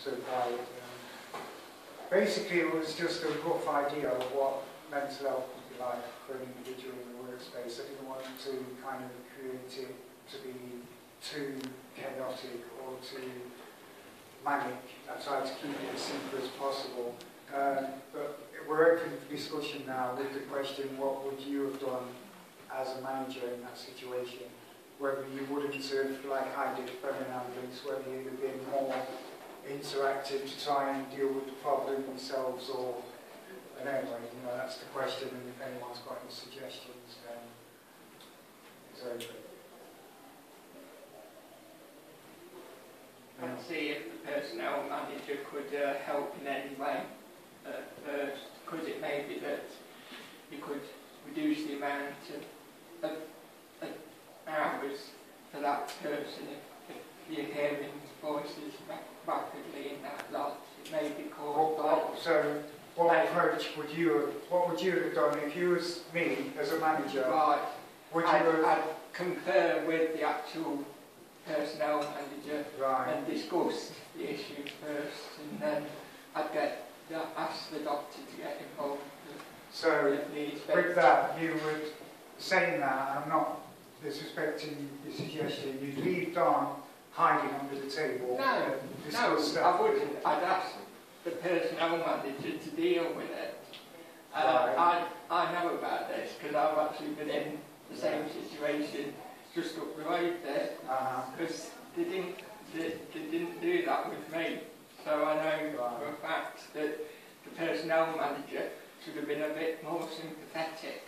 so quiet. Basically, it was just a rough idea of what mental health would be like for an individual in the workspace. I didn't want to kind of create it to be too chaotic or too manic. I tried to keep it as simple as possible. But we're open for discussion now with the question, what would you have done as a manager in that situation? Whether you wouldn't have, like I did, phone an ambulance, whether you'd have been more interactive to try and deal with the problem themselves, or and anyway, that's the question, and if anyone's got any suggestions, then it's open. Let's see if the personnel manager could help in any way first. Could it maybe that you could reduce the amount of hours for that person if you're hearing voices rapidly in that lot? It may be caused by... So, what approach would you have done if you was me as a manager? Right. Would you have... I'd confer with the actual personnel manager, right, and discuss the issue first, and then I'd ask the doctor to get involved. So, with that, you would, saying that, I'm not disrespecting your suggestion, you'd leave Don hiding under the table. No, I wouldn't. I'd ask the personnel manager to deal with it. Right. I know about this because I've actually been in the same situation just up the road there, because they didn't do that with me. So I know for a fact that the personnel manager should have been a bit more sympathetic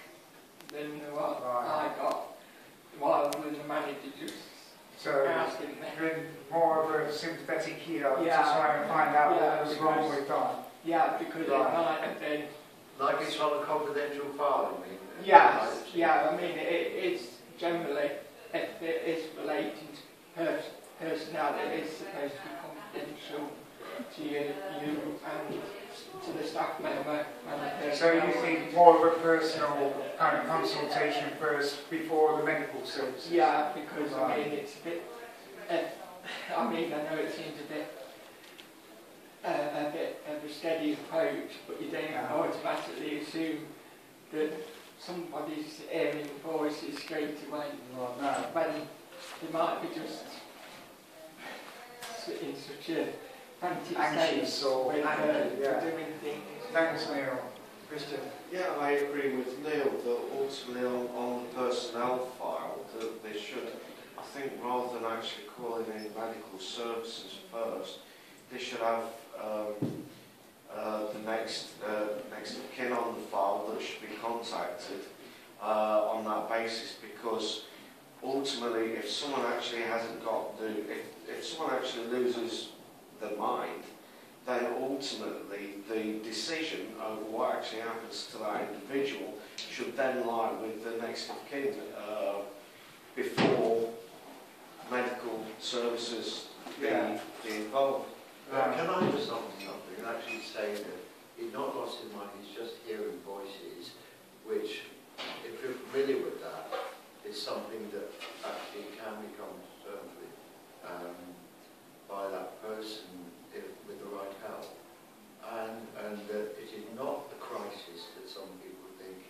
than what I got, rather than the manager just asking me. Been more of a sympathetic hero to try and find out what was wrong with Don. Yeah, because it might have been... Like it's on a confidential file, I mean? Yeah, I mean, it's generally, if it is relating to personnel, it is supposed to be confidential to you and to the staff member and the personnel. So you think more of a personal kind of consultation first before the medical services? Yeah, because I mean, it's a bit, I mean, I know it seems a bit of a steady approach, but you don't automatically assume that somebody's hearing voices straight away. Well, no. When they might be just in such a frantic state or doing things. Thanks, Neil. Christian? Yeah, I agree with Neil that ultimately on the personnel file that they should, I think rather than actually calling in medical services first, they should have the next of kin on the file that should be contacted on that basis, because ultimately if someone actually hasn't got the, if someone actually loses their mind, then ultimately the decision over what actually happens to that individual should then lie with the next of kin before medical services be involved. Can I just offer something and actually say that it's not lost in mind, it's just hearing voices, which, if you're familiar with that, is something that actually can become concerned with by that person with the right help. And that it is not the crisis that some people think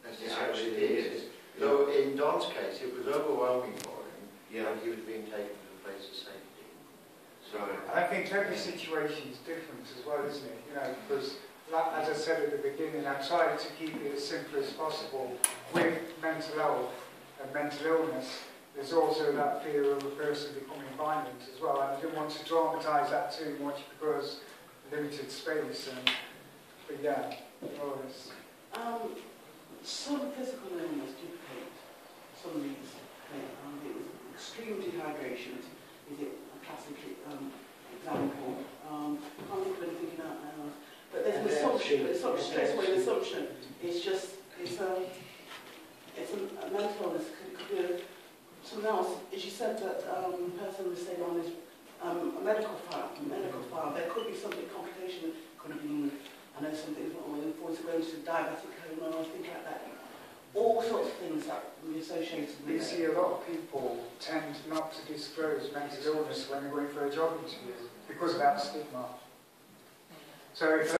necessarily it is. Though in Don's case, it was overwhelming for him, and he was being taken to a place of safety. So, I think every situation is different as well, isn't it? Because, as I said at the beginning, I tried to keep it as simple as possible. With mental health and mental illness, there's also that fear of a person becoming violent as well. And I didn't want to dramatise that too much because limited space. But yeah, Loris. Some physical illness do pain. Some of these pain. Extreme dehydration is it a classic example. Can't think of anything out now. But there's an assumption. But it's not straight away an assumption. It's just it's a mental illness. Could be something else. As you said that the person was saying on is a medical file. There could be something complication. Could have been. I know something's wrong with him. Going to diabetic coma or things like that. All sorts of things that can be associated with You see a lot of people tend not to disclose mental illness when they're going for a job interview because of that stigma. So if